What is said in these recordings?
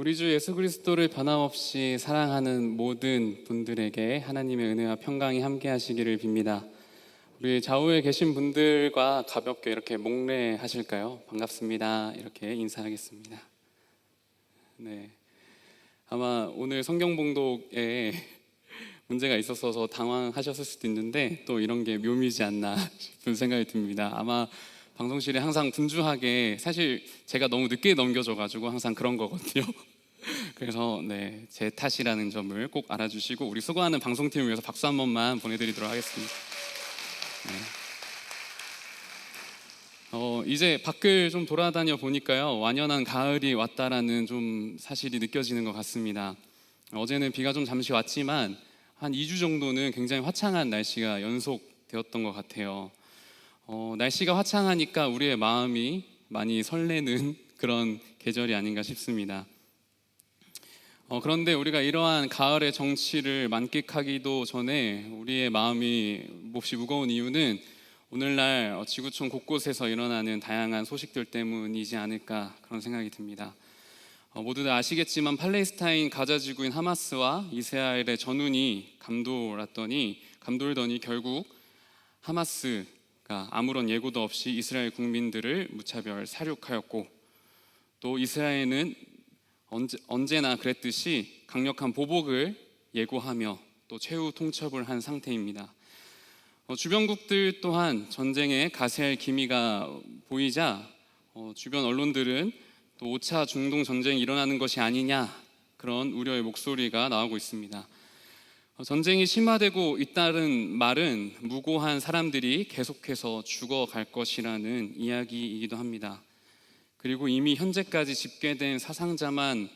우리 주 예수 그리스도를 변함없이 사랑하는 모든 분들에게 하나님의 은혜와 평강이 함께 하시기를 빕니다. 우리 좌우에 계신 분들과 가볍게 이렇게 목례하실까요? 반갑습니다. 이렇게 인사하겠습니다. 네. 아마 오늘 성경 봉독에 문제가 있어서 당황하셨을 수도 있는데 또 이런 게 묘미지 않나 싶은 생각이 듭니다. 아마 방송실에 항상 분주하게, 사실 제가 너무 늦게 넘겨줘가지고 항상 그런 거거든요. 그래서 제 탓이라는 점을 꼭 알아주시고 우리 수고하는 방송팀을 위해서 박수 한 번만 보내드리도록 하겠습니다. 이제 밖을 좀 돌아다녀 보니까요, 완연한 가을이 왔다라는 좀 사실이 느껴지는 것 같습니다. 어제는 비가 좀 잠시 왔지만 한 2주 정도는 굉장히 화창한 날씨가 연속되었던 것 같아요. 날씨가 화창하니까 우리의 마음이 많이 설레는 그런 계절이 아닌가 싶습니다. 그런데 우리가 이러한 가을의 정취를 만끽하기도 전에 우리의 마음이 몹시 무거운 이유는 오늘날 지구촌 곳곳에서 일어나는 다양한 소식들 때문이지 않을까, 그런 생각이 듭니다. 모두들 아시겠지만 팔레스타인 가자 지구인 하마스와 이스라엘의 전운이 감돌더니 결국 하마스가 아무런 예고도 없이 이스라엘 국민들을 무차별 살육하였고, 또 이스라엘은 언제나 그랬듯이 강력한 보복을 예고하며 또 최후 통첩을 한 상태입니다. 주변국들 또한 전쟁에 가세할 기미가 보이자 주변 언론들은 또 5차 중동 전쟁이 일어나는 것이 아니냐, 그런 우려의 목소리가 나오고 있습니다. 전쟁이 심화되고 있다는 말은 무고한 사람들이 계속해서 죽어갈 것이라는 이야기이기도 합니다. 그리고 이미 현재까지 집계된 사상자만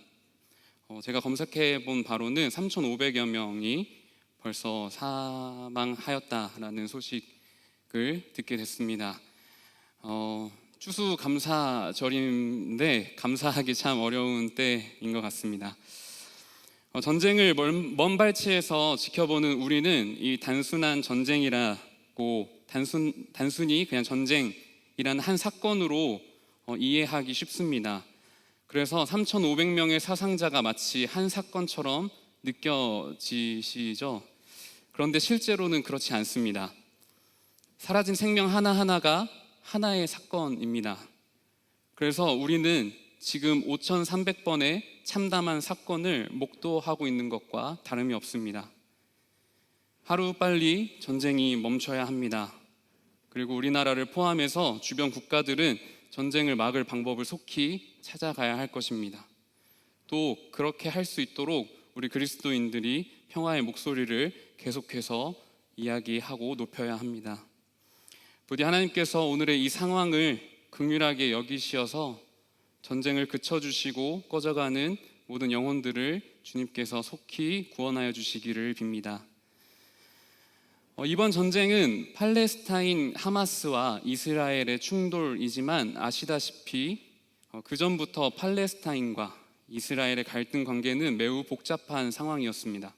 제가 검색해 본 바로는 3,500여 명이 벌써 사망하였다라는 소식을 듣게 됐습니다. 추수감사절인데 감사하기 참 어려운 때인 것 같습니다. 전쟁을 먼 발치에서 지켜보는 우리는 이 단순한 전쟁이라고 단순히 그냥 전쟁이라는 한 사건으로 이해하기 쉽습니다. 그래서 3,500명의 사상자가 마치 한 사건처럼 느껴지시죠? 그런데 실제로는 그렇지 않습니다. 사라진 생명 하나하나가 하나의 사건입니다. 그래서 우리는 지금 5,300번의 참담한 사건을 목도하고 있는 것과 다름이 없습니다. 하루빨리 전쟁이 멈춰야 합니다. 그리고 우리나라를 포함해서 주변 국가들은 전쟁을 막을 방법을 속히 찾아가야 할 것입니다. 또 그렇게 할 수 있도록 우리 그리스도인들이 평화의 목소리를 계속해서 이야기하고 높여야 합니다. 부디 하나님께서 오늘의 이 상황을 긍휼하게 여기시어서 전쟁을 그쳐주시고 꺼져가는 모든 영혼들을 주님께서 속히 구원하여 주시기를 빕니다. 이번 전쟁은 팔레스타인 하마스와 이스라엘의 충돌이지만 아시다시피 그 전부터 팔레스타인과 이스라엘의 갈등 관계는 매우 복잡한 상황이었습니다.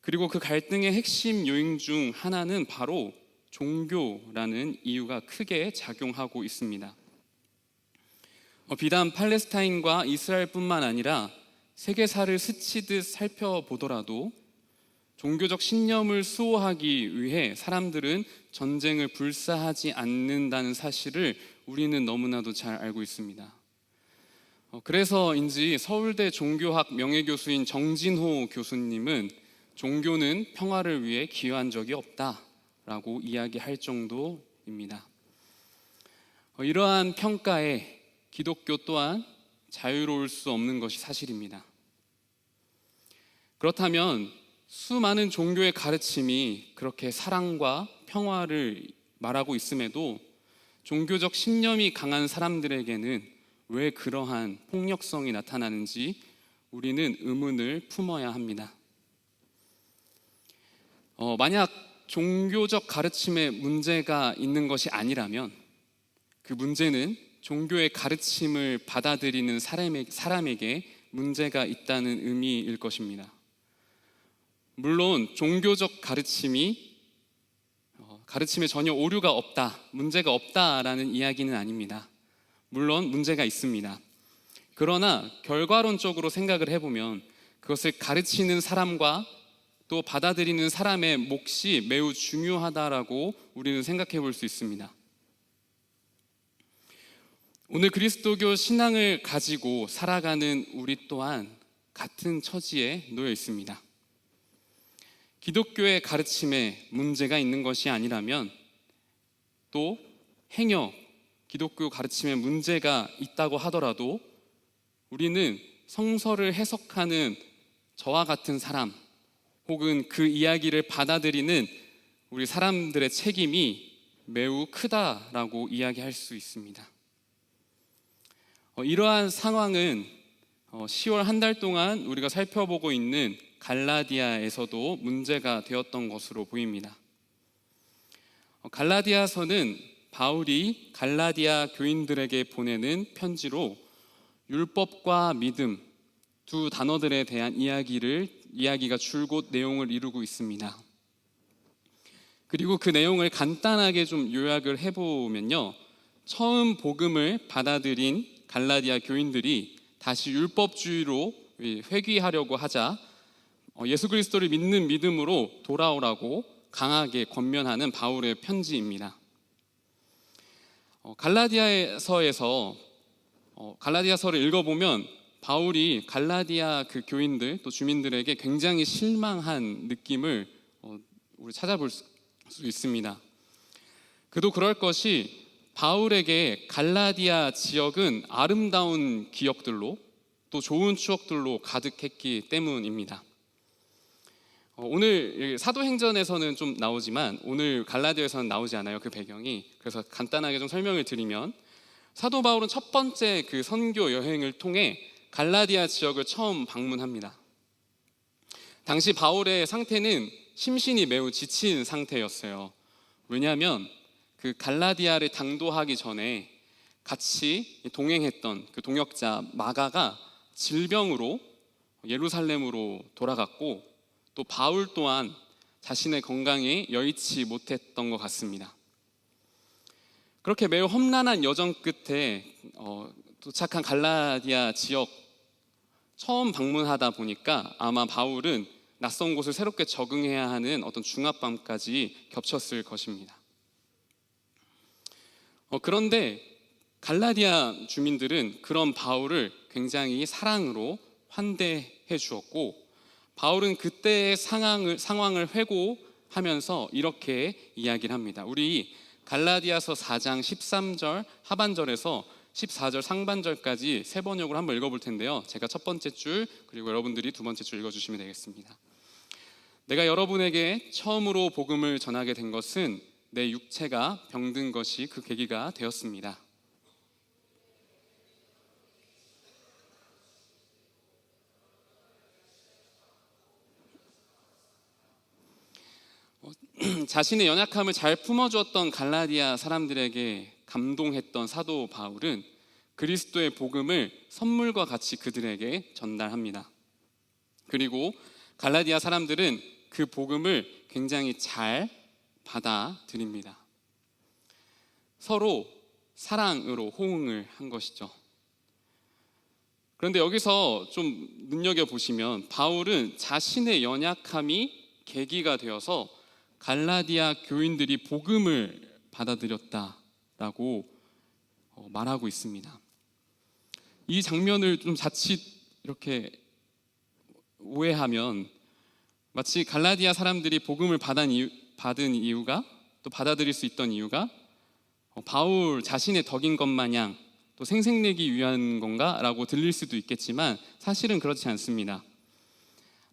그리고 그 갈등의 핵심 요인 중 하나는 바로 종교라는 이유가 크게 작용하고 있습니다. 비단 팔레스타인과 이스라엘뿐만 아니라 세계사를 스치듯 살펴보더라도 종교적 신념을 수호하기 위해 사람들은 전쟁을 불사하지 않는다는 사실을 우리는 너무나도 잘 알고 있습니다. 그래서인지 서울대 종교학 명예교수인 정진호 교수님은 종교는 평화를 위해 기여한 적이 없다라고 이야기할 정도입니다. 이러한 평가에 기독교 또한 자유로울 수 없는 것이 사실입니다. 그렇다면 수많은 종교의 가르침이 그렇게 사랑과 평화를 말하고 있음에도 종교적 신념이 강한 사람들에게는 왜 그러한 폭력성이 나타나는지 우리는 의문을 품어야 합니다. 만약 종교적 가르침에 문제가 있는 것이 아니라면 그 문제는 종교의 가르침을 받아들이는 사람에게 문제가 있다는 의미일 것입니다. 물론 종교적 가르침에 전혀 오류가 없다, 문제가 없다라는 이야기는 아닙니다. 물론 문제가 있습니다. 그러나 결과론적으로 생각을 해보면 그것을 가르치는 사람과 또 받아들이는 사람의 몫이 매우 중요하다라고 우리는 생각해 볼 수 있습니다. 오늘 그리스도교 신앙을 가지고 살아가는 우리 또한 같은 처지에 놓여 있습니다. 기독교의 가르침에 문제가 있는 것이 아니라면 또 행여 기독교 가르침에 문제가 있다고 하더라도 우리는 성서를 해석하는 저와 같은 사람 혹은 그 이야기를 받아들이는 우리 사람들의 책임이 매우 크다라고 이야기할 수 있습니다. 이러한 상황은 10월 한 달 동안 우리가 살펴보고 있는 갈라디아에서도 문제가 되었던 것으로 보입니다. 갈라디아서는 바울이 갈라디아 교인들에게 보내는 편지로 율법과 믿음 두 단어들에 대한 이야기가 줄곧 내용을 이루고 있습니다. 그리고 그 내용을 간단하게 좀 요약을 해보면요, 처음 복음을 받아들인 갈라디아 교인들이 다시 율법주의로 회귀하려고 하자 예수 그리스도를 믿는 믿음으로 돌아오라고 강하게 권면하는 바울의 편지입니다. 갈라디아서를 읽어보면 바울이 갈라디아 그 교인들 또 주민들에게 굉장히 실망한 느낌을 우리 찾아볼 수 있습니다. 그도 그럴 것이 바울에게 갈라디아 지역은 아름다운 기억들로 또 좋은 추억들로 가득했기 때문입니다. 오늘 사도행전에서는 좀 나오지만 오늘 갈라디아에서는 나오지 않아요, 그 배경이. 그래서 간단하게 좀 설명을 드리면 사도 바울은 첫 번째 그 선교 여행을 통해 갈라디아 지역을 처음 방문합니다. 당시 바울의 상태는 심신이 매우 지친 상태였어요. 왜냐하면 그 갈라디아를 당도하기 전에 같이 동행했던 그 동역자 마가가 질병으로 예루살렘으로 돌아갔고 또 바울 또한 자신의 건강에 여의치 못했던 것 같습니다. 그렇게 매우 험난한 여정 끝에 도착한 갈라디아 지역 처음 방문하다 보니까 아마 바울은 낯선 곳을 새롭게 적응해야 하는 어떤 중압감까지 겹쳤을 것입니다. 그런데 갈라디아 주민들은 그런 바울을 굉장히 사랑으로 환대해 주었고 바울은 그때의 상황을 회고하면서 이렇게 이야기를 합니다. 우리 갈라디아서 4장 13절 하반절에서 14절 상반절까지 세 번역으로 한번 읽어볼 텐데요, 제가 첫 번째 줄 그리고 여러분들이 두 번째 줄 읽어주시면 되겠습니다. 내가 여러분에게 처음으로 복음을 전하게 된 것은 내 육체가 병든 것이 그 계기가 되었습니다. 자신의 연약함을 잘 품어주었던 갈라디아 사람들에게 감동했던 사도 바울은 그리스도의 복음을 선물과 같이 그들에게 전달합니다. 그리고 갈라디아 사람들은 그 복음을 굉장히 잘 받아들입니다. 서로 사랑으로 호응을 한 것이죠. 그런데 여기서 좀 눈여겨보시면 바울은 자신의 연약함이 계기가 되어서 갈라디아 교인들이 복음을 받아들였다라고 말하고 있습니다. 이 장면을 좀 자칫 이렇게 오해하면 마치 갈라디아 사람들이 복음을 받은 이유가 또 받아들일 수 있던 이유가 바울 자신의 덕인 것 마냥 또 생색내기 위한 건가라고 들릴 수도 있겠지만 사실은 그렇지 않습니다.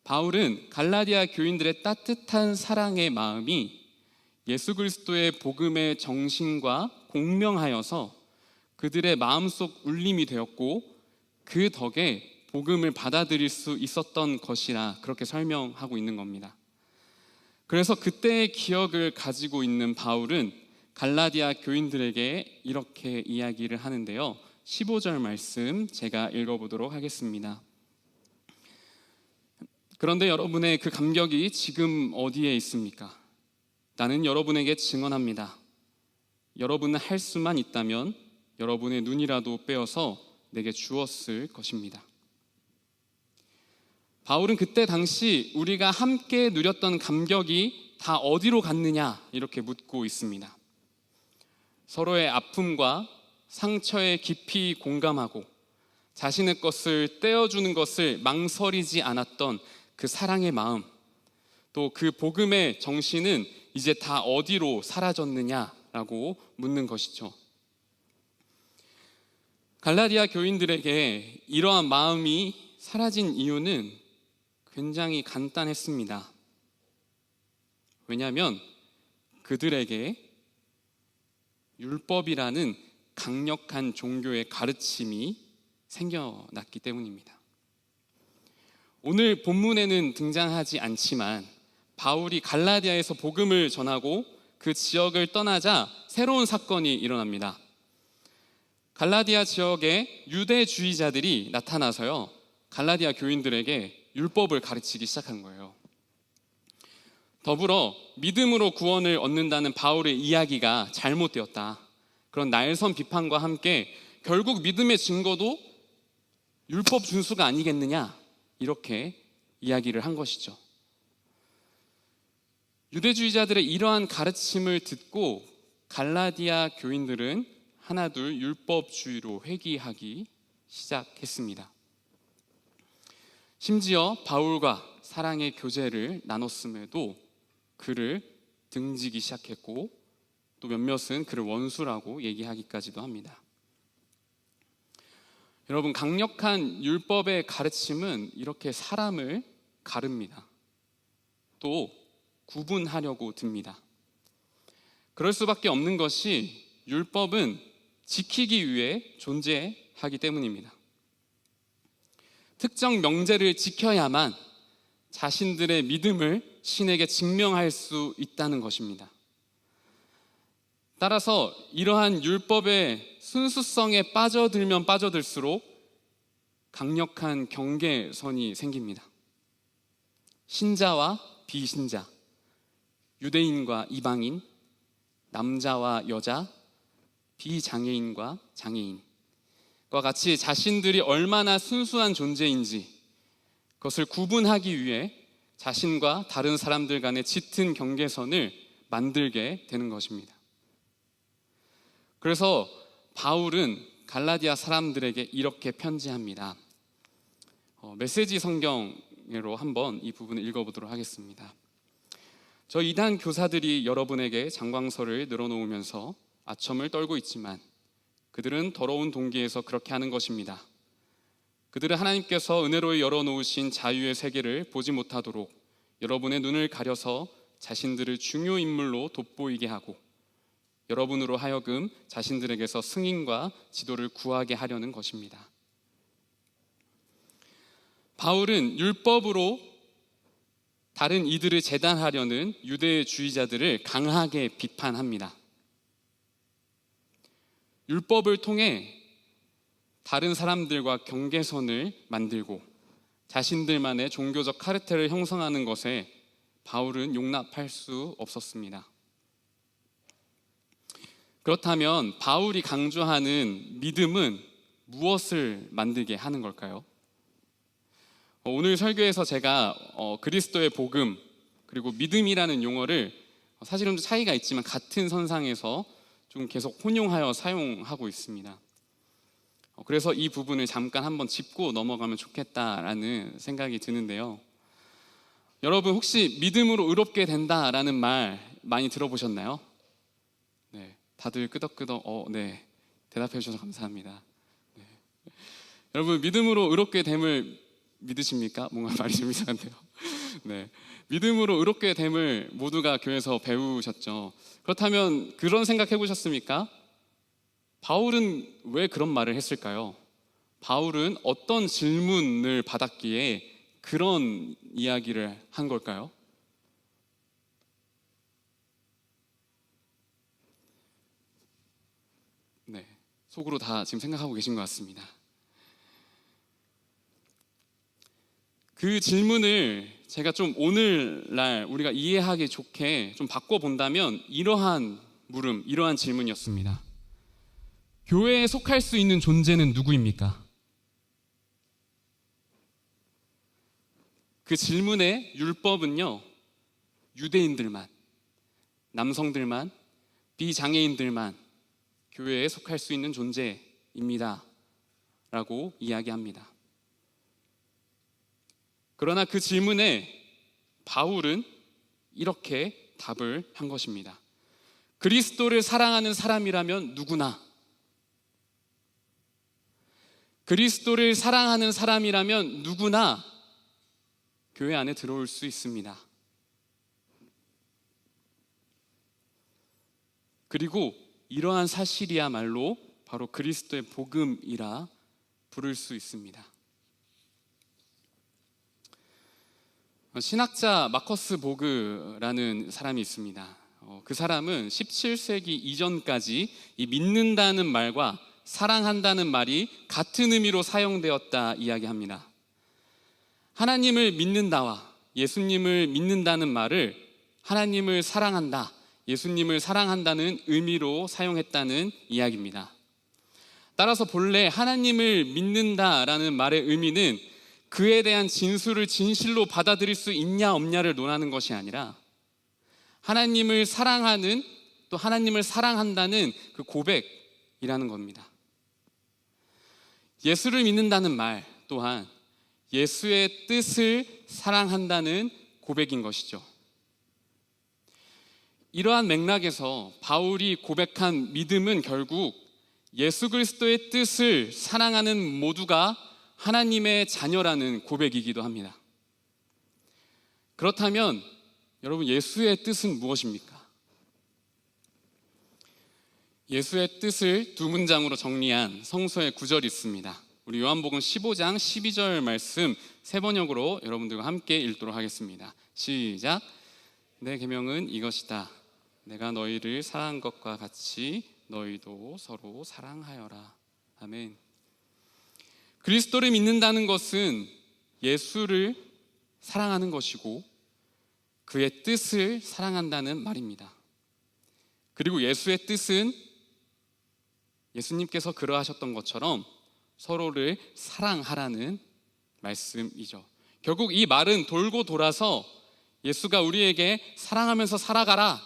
바울은 갈라디아 교인들의 따뜻한 사랑의 마음이 예수 그리스도의 복음의 정신과 공명하여서 그들의 마음속 울림이 되었고 그 덕에 복음을 받아들일 수 있었던 것이라 그렇게 설명하고 있는 겁니다. 그래서 그때의 기억을 가지고 있는 바울은 갈라디아 교인들에게 이렇게 이야기를 하는데요, 15절 말씀 제가 읽어보도록 하겠습니다. 그런데 여러분의 그 감격이 지금 어디에 있습니까? 나는 여러분에게 증언합니다. 여러분은 할 수만 있다면 여러분의 눈이라도 빼어서 내게 주었을 것입니다. 바울은 그때 당시 우리가 함께 누렸던 감격이 다 어디로 갔느냐 이렇게 묻고 있습니다. 서로의 아픔과 상처에 깊이 공감하고 자신의 것을 떼어주는 것을 망설이지 않았던 그 사랑의 마음, 또 그 복음의 정신은 이제 다 어디로 사라졌느냐라고 묻는 것이죠. 갈라디아 교인들에게 이러한 마음이 사라진 이유는 굉장히 간단했습니다. 왜냐하면 그들에게 율법이라는 강력한 종교의 가르침이 생겨났기 때문입니다. 오늘 본문에는 등장하지 않지만 바울이 갈라디아에서 복음을 전하고 그 지역을 떠나자 새로운 사건이 일어납니다. 갈라디아 지역에 유대주의자들이 나타나서요, 갈라디아 교인들에게 율법을 가르치기 시작한 거예요. 더불어 믿음으로 구원을 얻는다는 바울의 이야기가 잘못되었다, 그런 날선 비판과 함께 결국 믿음의 증거도 율법 준수가 아니겠느냐, 이렇게 이야기를 한 것이죠. 유대주의자들의 이러한 가르침을 듣고 갈라디아 교인들은 하나둘 율법주의로 회귀하기 시작했습니다. 심지어 바울과 사랑의 교제를 나눴음에도 그를 등지기 시작했고, 또 몇몇은 그를 원수라고 얘기하기까지도 합니다. 여러분, 강력한 율법의 가르침은 이렇게 사람을 가릅니다. 또 구분하려고 듭니다. 그럴 수밖에 없는 것이 율법은 지키기 위해 존재하기 때문입니다. 특정 명제를 지켜야만 자신들의 믿음을 신에게 증명할 수 있다는 것입니다. 따라서 이러한 율법의 순수성에 빠져들면 빠져들수록 강력한 경계선이 생깁니다. 신자와 비신자, 유대인과 이방인, 남자와 여자, 비장애인과 장애인과 같이 자신들이 얼마나 순수한 존재인지 그것을 구분하기 위해 자신과 다른 사람들 간의 짙은 경계선을 만들게 되는 것입니다. 그래서 바울은 갈라디아 사람들에게 이렇게 편지합니다. 메시지 성경으로 한번 이 부분을 읽어보도록 하겠습니다. 저 이단 교사들이 여러분에게 장광설을 늘어놓으면서 아첨을 떨고 있지만 그들은 더러운 동기에서 그렇게 하는 것입니다. 그들은 하나님께서 은혜로 열어놓으신 자유의 세계를 보지 못하도록 여러분의 눈을 가려서 자신들을 중요 인물로 돋보이게 하고 여러분으로 하여금 자신들에게서 승인과 지도를 구하게 하려는 것입니다. 바울은 율법으로 다른 이들을 재단하려는 유대주의자들을 강하게 비판합니다. 율법을 통해 다른 사람들과 경계선을 만들고 자신들만의 종교적 카르텔을 형성하는 것에 바울은 용납할 수 없었습니다. 그렇다면 바울이 강조하는 믿음은 무엇을 만들게 하는 걸까요? 오늘 설교에서 제가 그리스도의 복음 그리고 믿음이라는 용어를 사실은 좀 차이가 있지만 같은 선상에서 좀 계속 혼용하여 사용하고 있습니다. 그래서 이 부분을 잠깐 한번 짚고 넘어가면 좋겠다라는 생각이 드는데요. 여러분, 혹시 믿음으로 의롭게 된다라는 말 많이 들어보셨나요? 네, 다들 끄덕끄덕 네, 대답해 주셔서 감사합니다. 네. 여러분, 믿음으로 의롭게 됨을 믿으십니까? 뭔가 말이 좀 이상한데요. 네, 믿음으로 의롭게 됨을 모두가 교회에서 배우셨죠. 그렇다면 그런 생각 해보셨습니까? 바울은 왜 그런 말을 했을까요? 바울은 어떤 질문을 받았기에 그런 이야기를 한 걸까요? 네, 속으로 다 지금 생각하고 계신 것 같습니다. 그 질문을 제가 좀 오늘날 우리가 이해하기 좋게 좀 바꿔본다면 이러한 질문이었습니다. 교회에 속할 수 있는 존재는 누구입니까? 그 질문의 율법은요, 유대인들만, 남성들만, 비장애인들만 교회에 속할 수 있는 존재입니다 라고 이야기합니다. 그러나 그 질문에 바울은 이렇게 답을 한 것입니다. 그리스도를 사랑하는 사람이라면 누구나, 그리스도를 사랑하는 사람이라면 누구나 교회 안에 들어올 수 있습니다. 그리고 이러한 사실이야말로 바로 그리스도의 복음이라 부를 수 있습니다. 신학자 마커스 보그라는 사람이 있습니다. 그 사람은 17세기 이전까지 이 믿는다는 말과 사랑한다는 말이 같은 의미로 사용되었다 이야기합니다. 하나님을 믿는다와 예수님을 믿는다는 말을 하나님을 사랑한다, 예수님을 사랑한다는 의미로 사용했다는 이야기입니다. 따라서 본래 하나님을 믿는다라는 말의 의미는 그에 대한 진술을 진실로 받아들일 수 있냐 없냐를 논하는 것이 아니라 하나님을 사랑하는, 또 하나님을 사랑한다는 그 고백이라는 겁니다. 예수를 믿는다는 말 또한 예수의 뜻을 사랑한다는 고백인 것이죠. 이러한 맥락에서 바울이 고백한 믿음은 결국 예수 그리스도의 뜻을 사랑하는 모두가 하나님의 자녀라는 고백이기도 합니다. 그렇다면 여러분, 예수의 뜻은 무엇입니까? 예수의 뜻을 두 문장으로 정리한 성서의 구절이 있습니다. 우리 요한복음 15장 12절 말씀 세 번역으로 여러분들과 함께 읽도록 하겠습니다. 시작. 내 계명은 이것이다. 내가 너희를 사랑한 것과 같이 너희도 서로 사랑하여라. 아멘. 그리스도를 믿는다는 것은 예수를 사랑하는 것이고 그의 뜻을 사랑한다는 말입니다. 그리고 예수의 뜻은 예수님께서 그러하셨던 것처럼 서로를 사랑하라는 말씀이죠. 결국 이 말은 돌고 돌아서 예수가 우리에게 사랑하면서 살아가라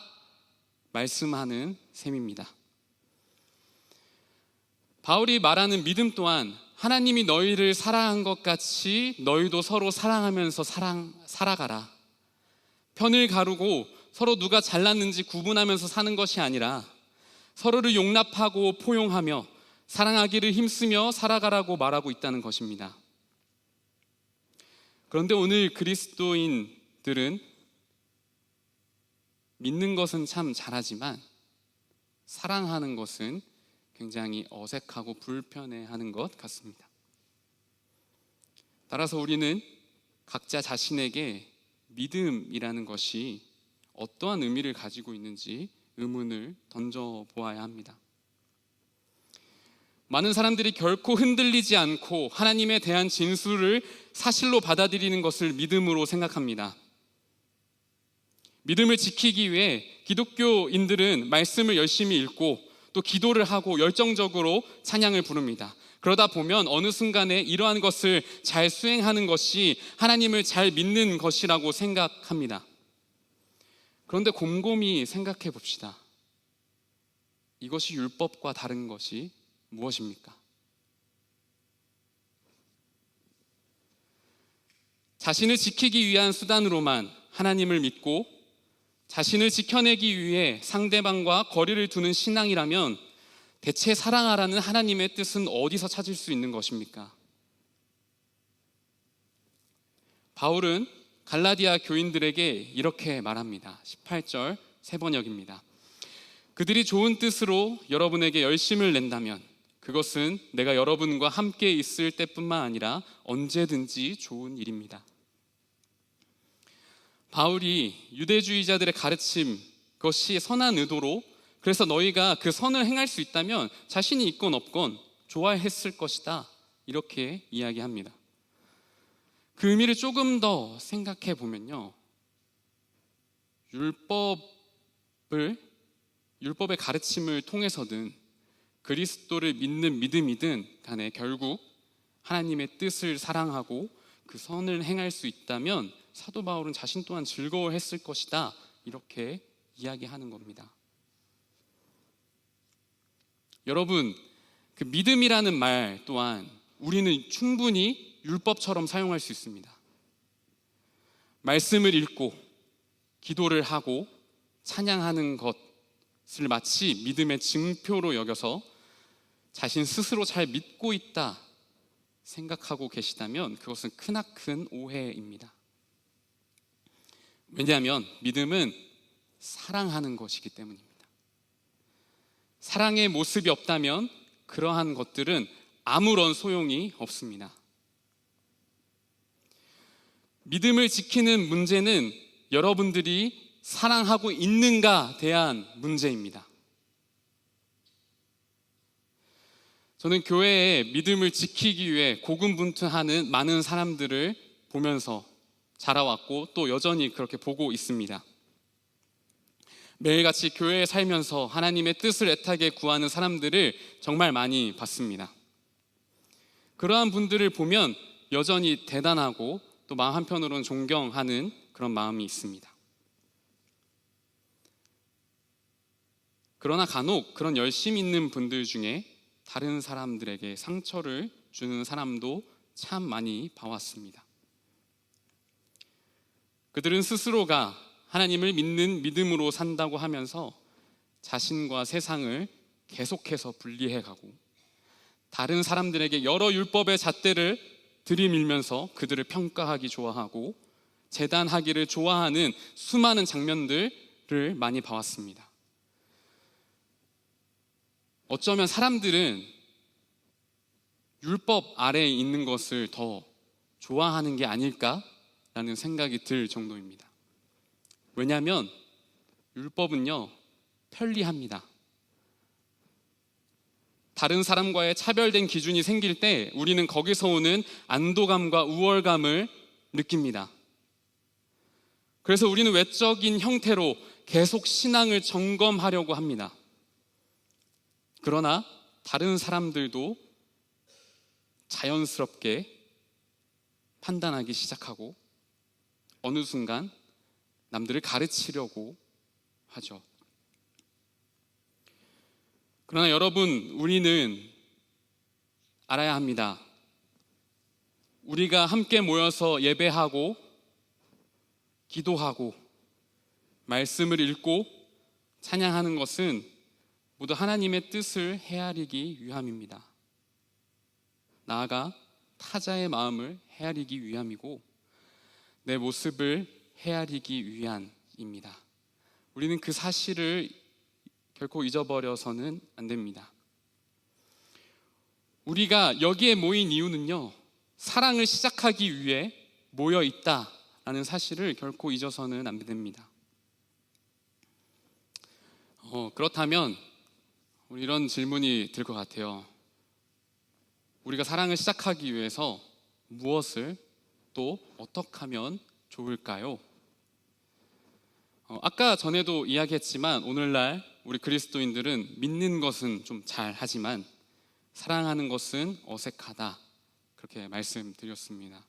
말씀하는 셈입니다. 바울이 말하는 믿음 또한 하나님이 너희를 사랑한 것 같이 너희도 서로 사랑하면서 살아가라. 편을 가르고 서로 누가 잘났는지 구분하면서 사는 것이 아니라 서로를 용납하고 포용하며 사랑하기를 힘쓰며 살아가라고 말하고 있다는 것입니다. 그런데 오늘 그리스도인들은 믿는 것은 참 잘하지만 사랑하는 것은 굉장히 어색하고 불편해하는 것 같습니다. 따라서 우리는 각자 자신에게 믿음이라는 것이 어떠한 의미를 가지고 있는지 의문을 던져보아야 합니다. 많은 사람들이 결코 흔들리지 않고 하나님에 대한 진술을 사실로 받아들이는 것을 믿음으로 생각합니다. 믿음을 지키기 위해 기독교인들은 말씀을 열심히 읽고 또 기도를 하고 열정적으로 찬양을 부릅니다. 그러다 보면 어느 순간에 이러한 것을 잘 수행하는 것이 하나님을 잘 믿는 것이라고 생각합니다. 그런데 곰곰이 생각해 봅시다. 이것이 율법과 다른 것이 무엇입니까? 자신을 지키기 위한 수단으로만 하나님을 믿고 자신을 지켜내기 위해 상대방과 거리를 두는 신앙이라면 대체 사랑하라는 하나님의 뜻은 어디서 찾을 수 있는 것입니까? 바울은 갈라디아 교인들에게 이렇게 말합니다. 18절 세 번역입니다. 그들이 좋은 뜻으로 여러분에게 열심을 낸다면 그것은 내가 여러분과 함께 있을 때뿐만 아니라 언제든지 좋은 일입니다. 바울이 유대주의자들의 가르침, 그것이 선한 의도로, 그래서 너희가 그 선을 행할 수 있다면 자신이 있건 없건 좋아했을 것이다, 이렇게 이야기합니다. 그 의미를 조금 더 생각해 보면요, 율법의 가르침을 통해서든 그리스도를 믿는 믿음이든 간에 결국 하나님의 뜻을 사랑하고 그 선을 행할 수 있다면 사도 바울은 자신 또한 즐거워했을 것이다, 이렇게 이야기하는 겁니다. 여러분, 그 믿음이라는 말 또한 우리는 충분히 율법처럼 사용할 수 있습니다. 말씀을 읽고 기도를 하고 찬양하는 것을 마치 믿음의 증표로 여겨서 자신 스스로 잘 믿고 있다 생각하고 계시다면 그것은 크나큰 오해입니다. 왜냐하면 믿음은 사랑하는 것이기 때문입니다. 사랑의 모습이 없다면 그러한 것들은 아무런 소용이 없습니다. 믿음을 지키는 문제는 여러분들이 사랑하고 있는가에 대한 문제입니다. 저는 교회에 믿음을 지키기 위해 고군분투하는 많은 사람들을 보면서 자라왔고 또 여전히 그렇게 보고 있습니다. 매일같이 교회에 살면서 하나님의 뜻을 애타게 구하는 사람들을 정말 많이 봤습니다. 그러한 분들을 보면 여전히 대단하고 또 마음 한편으로는 존경하는 그런 마음이 있습니다. 그러나 간혹 그런 열심 있는 분들 중에 다른 사람들에게 상처를 주는 사람도 참 많이 봐왔습니다. 그들은 스스로가 하나님을 믿는 믿음으로 산다고 하면서 자신과 세상을 계속해서 분리해가고 다른 사람들에게 여러 율법의 잣대를 들이밀면서 그들을 평가하기 좋아하고 재단하기를 좋아하는 수많은 장면들을 많이 봐왔습니다. 어쩌면 사람들은 율법 아래에 있는 것을 더 좋아하는 게 아닐까라는 생각이 들 정도입니다. 왜냐하면 율법은요, 편리합니다. 다른 사람과의 차별된 기준이 생길 때 우리는 거기서 오는 안도감과 우월감을 느낍니다. 그래서 우리는 외적인 형태로 계속 신앙을 점검하려고 합니다. 그러나 다른 사람들도 자연스럽게 판단하기 시작하고 어느 순간 남들을 가르치려고 하죠. 그러나 여러분, 우리는 알아야 합니다. 우리가 함께 모여서 예배하고 기도하고 말씀을 읽고 찬양하는 것은 모두 하나님의 뜻을 헤아리기 위함입니다. 나아가 타자의 마음을 헤아리기 위함이고 내 모습을 헤아리기 위함입니다. 우리는 그 사실을 결코 잊어버려서는 안 됩니다. 우리가 여기에 모인 이유는요, 사랑을 시작하기 위해 모여 있다라는 사실을 결코 잊어서는 안 됩니다. 그렇다면 우리 이런 질문이 들 것 같아요. 우리가 사랑을 시작하기 위해서 무엇을 또 어떻게 하면 좋을까요? 아까 전에도 이야기했지만 오늘날 우리 그리스도인들은 믿는 것은 좀 잘하지만 사랑하는 것은 어색하다, 그렇게 말씀드렸습니다.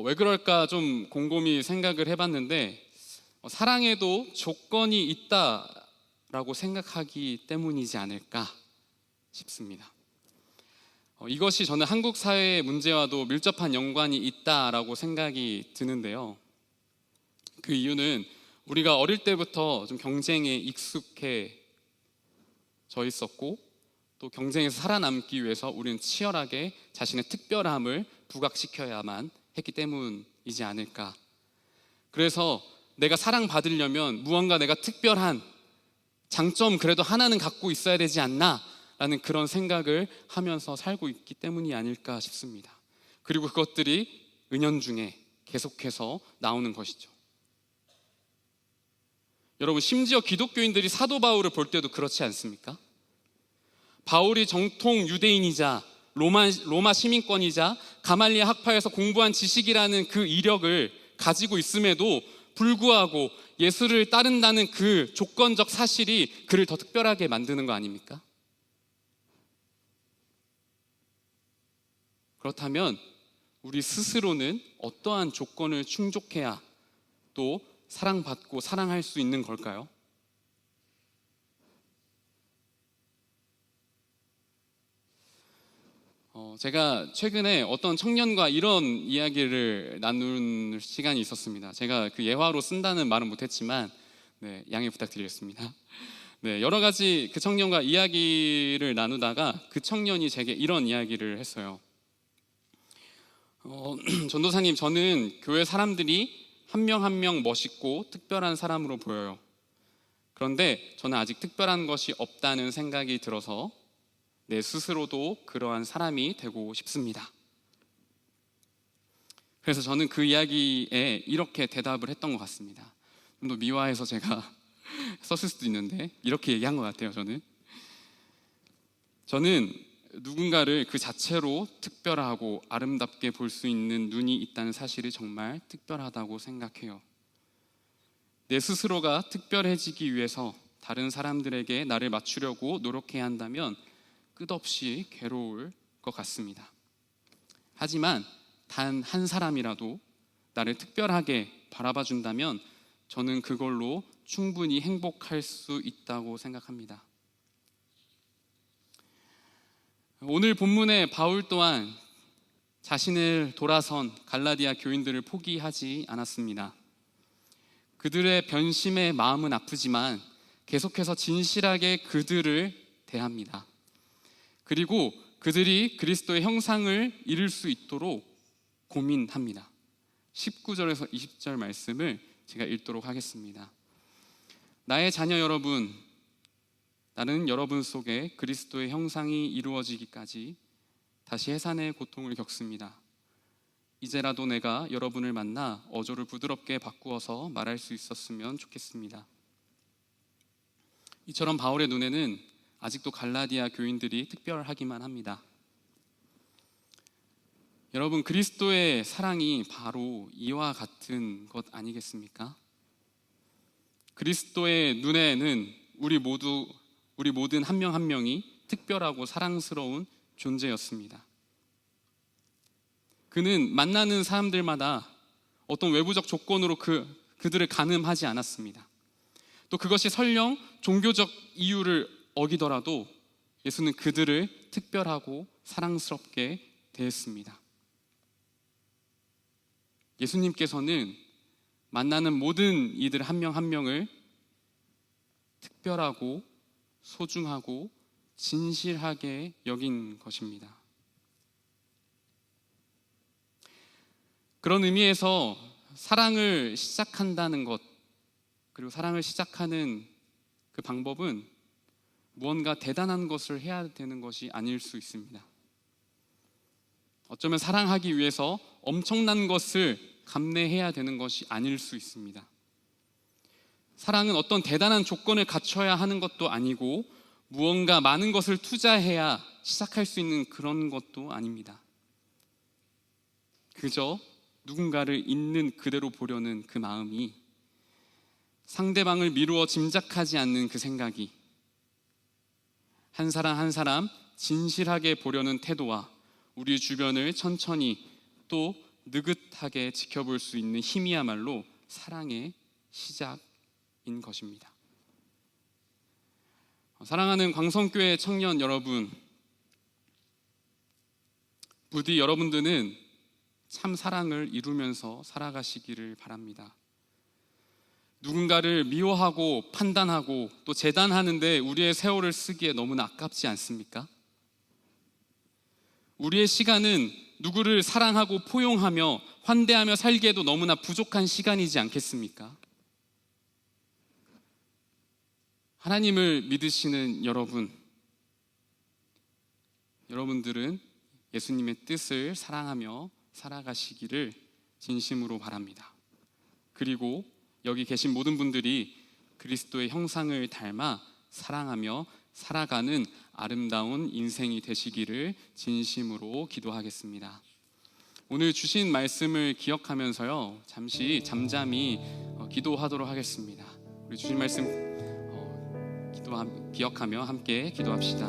왜 그럴까 좀 곰곰이 생각을 해봤는데 사랑에도 조건이 있다라고 생각하기 때문이지 않을까 싶습니다. 이것이 저는 한국 사회의 문제와도 밀접한 연관이 있다라고 생각이 드는데요. 그 이유는 우리가 어릴 때부터 좀 경쟁에 익숙해져 있었고 또 경쟁에서 살아남기 위해서 우리는 치열하게 자신의 특별함을 부각시켜야만 했기 때문이지 않을까. 그래서 내가 사랑받으려면 무언가 내가 특별한 장점 그래도 하나는 갖고 있어야 되지 않나 라는 그런 생각을 하면서 살고 있기 때문이 아닐까 싶습니다. 그리고 그것들이 은연중에 계속해서 나오는 것이죠. 여러분, 심지어 기독교인들이 사도 바울을 볼 때도 그렇지 않습니까? 바울이 정통 유대인이자 로마 시민권이자 가말리아 학파에서 공부한 지식이라는 그 이력을 가지고 있음에도 불구하고 예수를 따른다는 그 조건적 사실이 그를 더 특별하게 만드는 거 아닙니까? 그렇다면 우리 스스로는 어떠한 조건을 충족해야 또 사랑받고 사랑할 수 있는 걸까요? 제가 최근에 어떤 청년과 이런 이야기를 나눈 시간이 있었습니다. 제가 그 예화로 쓴다는 말은 못했지만 네, 양해 부탁드리겠습니다. 네, 여러 가지 그 청년과 이야기를 나누다가 그 청년이 제게 이런 이야기를 했어요. 전도사님, 저는 교회 사람들이 한 명 한 명 멋있고 특별한 사람으로 보여요. 그런데 저는 아직 특별한 것이 없다는 생각이 들어서 내 스스로도 그러한 사람이 되고 싶습니다. 그래서 저는 그 이야기에 이렇게 대답을 했던 것 같습니다. 좀 더 미화해서 제가 썼을 수도 있는데 이렇게 얘기한 것 같아요. 저는 누군가를 그 자체로 특별하고 아름답게 볼 수 있는 눈이 있다는 사실이 정말 특별하다고 생각해요. 내 스스로가 특별해지기 위해서 다른 사람들에게 나를 맞추려고 노력해야 한다면 끝없이 괴로울 것 같습니다. 하지만 단 한 사람이라도 나를 특별하게 바라봐 준다면 저는 그걸로 충분히 행복할 수 있다고 생각합니다. 오늘 본문의 바울 또한 자신을 돌아선 갈라디아 교인들을 포기하지 않았습니다. 그들의 변심의 마음은 아프지만 계속해서 진실하게 그들을 대합니다. 그리고 그들이 그리스도의 형상을 이룰 수 있도록 고민합니다. 19절에서 20절 말씀을 제가 읽도록 하겠습니다. 나의 자녀 여러분, 나는 여러분 속에 그리스도의 형상이 이루어지기까지 다시 해산의 고통을 겪습니다. 이제라도 내가 여러분을 만나 어조를 부드럽게 바꾸어서 말할 수 있었으면 좋겠습니다. 이처럼 바울의 눈에는 아직도 갈라디아 교인들이 특별하기만 합니다. 여러분, 그리스도의 사랑이 바로 이와 같은 것 아니겠습니까? 그리스도의 눈에는 우리 모든 한 명 한 명이 특별하고 사랑스러운 존재였습니다. 그는 만나는 사람들마다 어떤 외부적 조건으로 그들을 가늠하지 않았습니다. 또 그것이 설령 종교적 이유를 어기더라도 예수는 그들을 특별하고 사랑스럽게 대했습니다. 예수님께서는 만나는 모든 이들 한 명 한 명을 특별하고 소중하고 진실하게 여긴 것입니다. 그런 의미에서 사랑을 시작한다는 것, 그리고 사랑을 시작하는 그 방법은 무언가 대단한 것을 해야 되는 것이 아닐 수 있습니다. 어쩌면 사랑하기 위해서 엄청난 것을 감내해야 되는 것이 아닐 수 있습니다. 사랑은 어떤 대단한 조건을 갖춰야 하는 것도 아니고 무언가 많은 것을 투자해야 시작할 수 있는 그런 것도 아닙니다. 그저 누군가를 있는 그대로 보려는 그 마음이, 상대방을 미루어 짐작하지 않는 그 생각이, 한 사람 한 사람 진실하게 보려는 태도와 우리 주변을 천천히 또 느긋하게 지켜볼 수 있는 힘이야말로 사랑의 시작인 것입니다. 사랑하는 광성교회 청년 여러분, 부디 여러분들은 참 사랑을 이루면서 살아가시기를 바랍니다. 누군가를 미워하고 판단하고 또 재단하는데 우리의 세월을 쓰기에 너무나 아깝지 않습니까? 우리의 시간은 누구를 사랑하고 포용하며 환대하며 살기에도 너무나 부족한 시간이지 않겠습니까? 하나님을 믿으시는 여러분들은 예수님의 뜻을 사랑하며 살아가시기를 진심으로 바랍니다. 그리고 여기 계신 모든 분들이 그리스도의 형상을 닮아 사랑하며 살아가는 아름다운 인생이 되시기를 진심으로 기도하겠습니다. 오늘 주신 말씀을 기억하면서요, 잠시 잠잠히 기도하도록 하겠습니다. 우리 주신 말씀 기억하며 함께 기도합시다.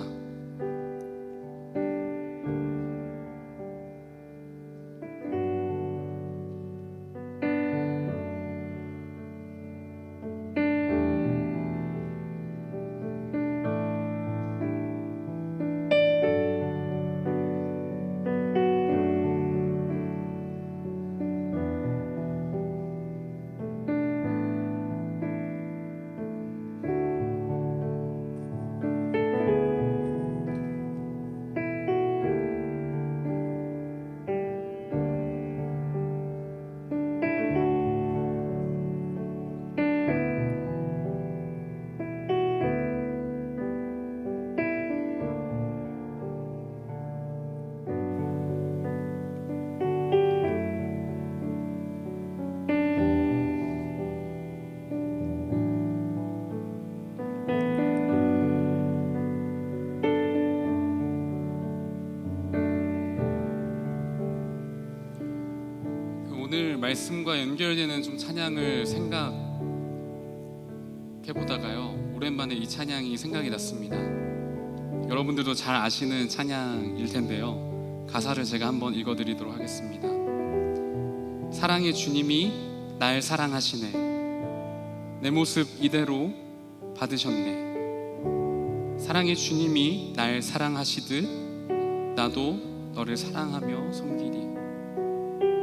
말씀과 연결되는 좀 찬양을 생각해보다가요, 오랜만에 이 찬양이 생각이 났습니다. 여러분들도 잘 아시는 찬양일 텐데요, 가사를 제가 한번 읽어드리도록 하겠습니다. 사랑의 주님이 날 사랑하시네, 내 모습 이대로 받으셨네. 사랑의 주님이 날 사랑하시듯 나도 너를 사랑하며 섬기리.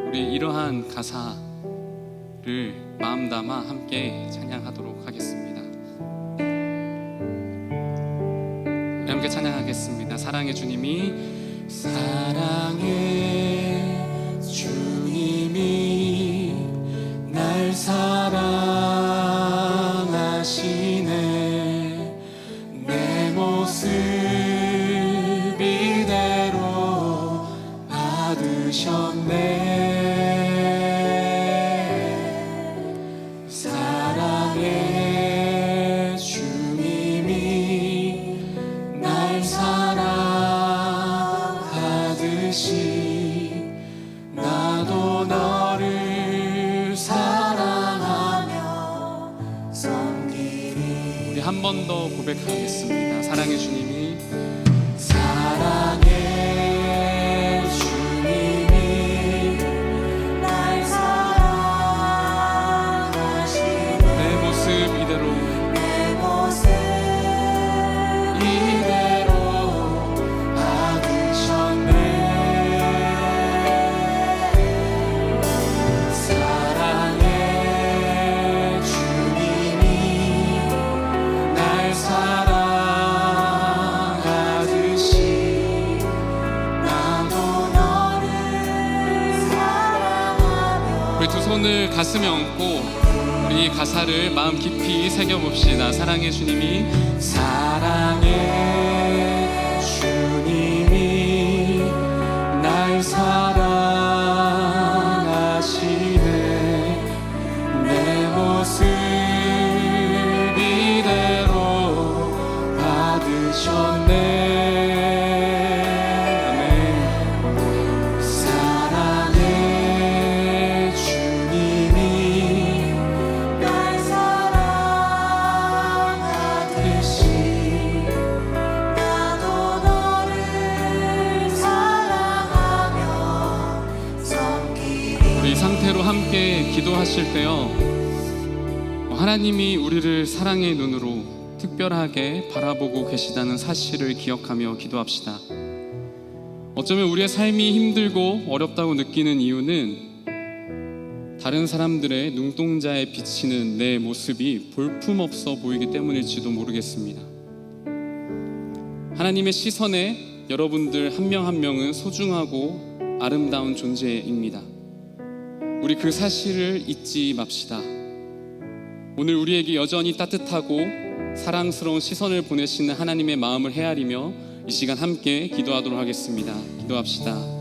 우리 이러한 가사를 마음 담아 함께 찬양하도록 하겠습니다. 우리 함께 찬양하겠습니다. 사랑의 주님이, 사랑의 주님이 날 사랑하시네, 내 모습 이대로 받으셨네. 사랑의 주님이 날 사랑하듯이 나도 너를 사랑하며 섬기리. 우리 한 번 더 고백하겠습니다. 사랑의 주님이, 사랑의 주님이 날 사랑하시네, 내 모습 이대로, 내 모습 이대로 받으셨네. 사랑의 주님이 날 사랑하듯이 나도 너를 사랑하며. 우리 두 손을 가슴에 얹고 우리 이 가사를 마음 깊이 새겨봅시다. 사랑의 주님이, 사랑의 주님이 날 사랑하시네, 내 모습 이대로 받으셨네. 아멘. 사랑의 주님이 날 사랑하듯이 나도 너를 사랑하며 섬기리. 우리 이 상태로 함께 기도하실 때요, 하나님이 우리를 사랑의 눈으로 특별하게 바라보고 계시다는 사실을 기억하며 기도합시다. 어쩌면 우리의 삶이 힘들고 어렵다고 느끼는 이유는 다른 사람들의 눈동자에 비치는 내 모습이 볼품없어 보이기 때문일지도 모르겠습니다. 하나님의 시선에 여러분들 한 명 한 명은 소중하고 아름다운 존재입니다. 우리 그 사실을 잊지 맙시다. 오늘 우리에게 여전히 따뜻하고 사랑스러운 시선을 보내시는 하나님의 마음을 헤아리며 이 시간 함께 기도하도록 하겠습니다. 기도합시다.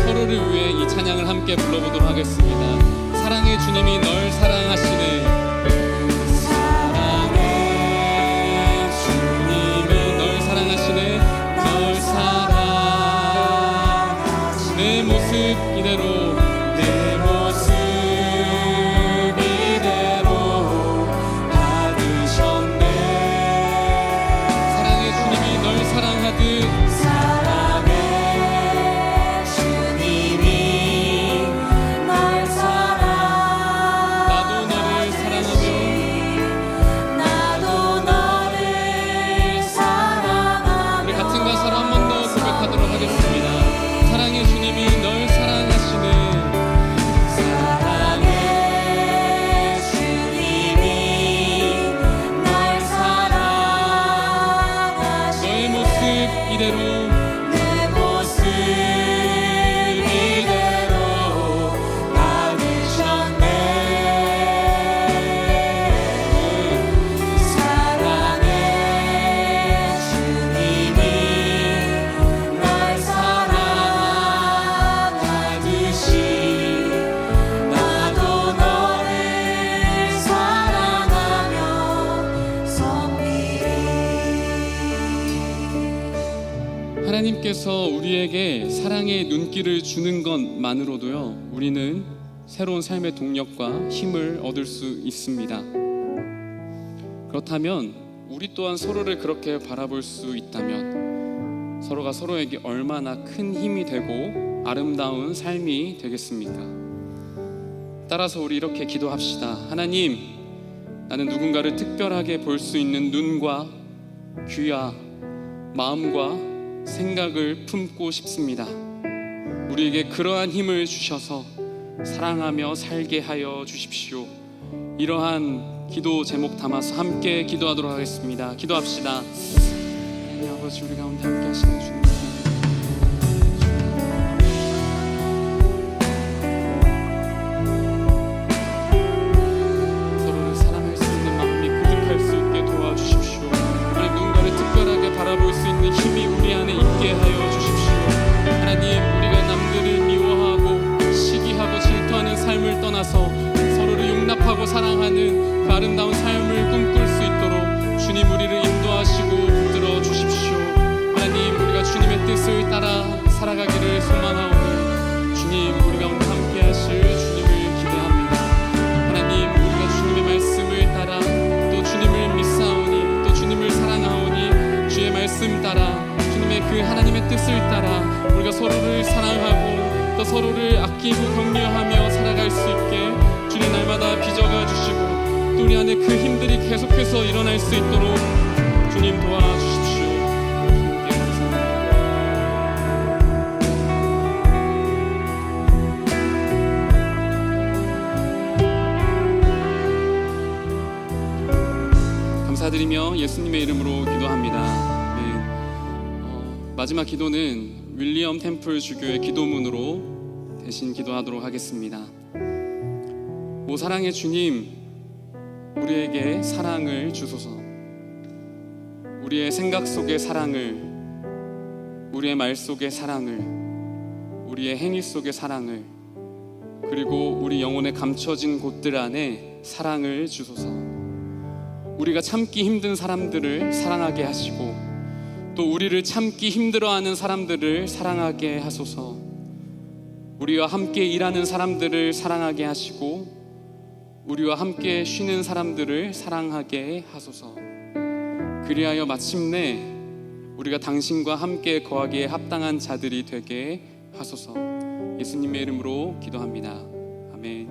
서로를 위해 이 찬양을 함께 불러보도록 하겠습니다. 사랑의 주님이 널 사랑하시네. 사랑의 주님이 널 사랑하시네. 널 사랑하시네. 내 모습 이대로 이대로 내 모습 이대로 받으셨네. 사랑의 주님이 날 사랑하듯이 나도 너를 사랑하며 섬기리. 하나님께서 우리에게 사랑의 눈길을 주는 것만으로도요, 우리는 새로운 삶의 동력과 힘을 얻을 수 있습니다. 그렇다면 우리 또한 서로를 그렇게 바라볼 수 있다면 서로가 서로에게 얼마나 큰 힘이 되고 아름다운 삶이 되겠습니까? 따라서 우리 이렇게 기도합시다. 하나님, 나는 누군가를 특별하게 볼 수 있는 눈과 귀와 마음과 생각을 품고 싶습니다. 우리에게 그러한 힘을 주셔서 사랑하며 살게 하여 주십시오. 이러한 기도 제목 담아서 함께 기도하도록 하겠습니다. 기도합시다. 하나님 아버지, 우리 가운데 함께 하시는 주님, 서로를 사랑할 수 있는 마음이 고득할 수 있게 도와주십시오. 하나님, 누군가를 특별하게 바라볼 수 있는 힘이 우리 안에 있게 하여 주십시오. 하나님, 우리가 남들을 미워하고 시기하고 질투하는 삶을 떠나서 서로를 용납하고 사랑하는 그 아름다운 삶을 꿈꿀 수 있도록 주님 우리를 인도하시고 붙들어 주십시오. 하나님, 우리가 주님의 뜻을 따라 살아가기를 소망하오니 주님, 우리 가운데 함께 하실 주님을 기대합니다. 하나님, 우리가 주님의 말씀을 따라 또 주님을 믿사오니 또 주님을 사랑하오니 주의 말씀 따라 주님의 그 하나님의 뜻을 따라 우리가 서로를 사랑하고 또 서로를 아끼고 격려하며 살아갈 수 있게 주님 날마다 빚어가 주시고 또 우리 안에 그 힘들이 계속해서 일어날 수 있도록 주님 도와주십시오. 주님께 감사드리며 예수님의 이름으로 기도합니다. 네. 마지막 기도는 윌리엄 템플 주교의 기도문으로 대신 기도하도록 하겠습니다. 오 사랑의 주님, 우리에게 사랑을 주소서. 우리의 생각 속의 사랑을, 우리의 말 속의 사랑을, 우리의 행위 속의 사랑을, 그리고 우리 영혼에 감춰진 곳들 안에 사랑을 주소서. 우리가 참기 힘든 사람들을 사랑하게 하시고 또 우리를 참기 힘들어하는 사람들을 사랑하게 하소서. 우리와 함께 일하는 사람들을 사랑하게 하시고 우리와 함께 쉬는 사람들을 사랑하게 하소서. 그리하여 마침내 우리가 당신과 함께 거하기에 합당한 자들이 되게 하소서. 예수님의 이름으로 기도합니다. 아멘.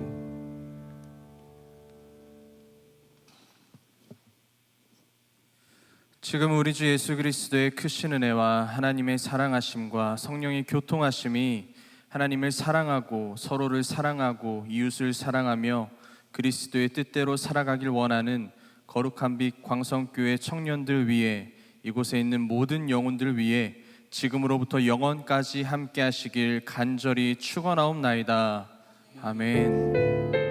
지금 우리 주 예수 그리스도의 크신 은혜와 하나님의 사랑하심과 성령의 교통하심이 하나님을 사랑하고 서로를 사랑하고 이웃을 사랑하며 그리스도의 뜻대로 살아가길 원하는 거룩한 빛 광성교회 청년들 위해 이곳에 있는 모든 영혼들 위해 지금으로부터 영원까지 함께 하시길 간절히 축원하옵나이다. 아멘.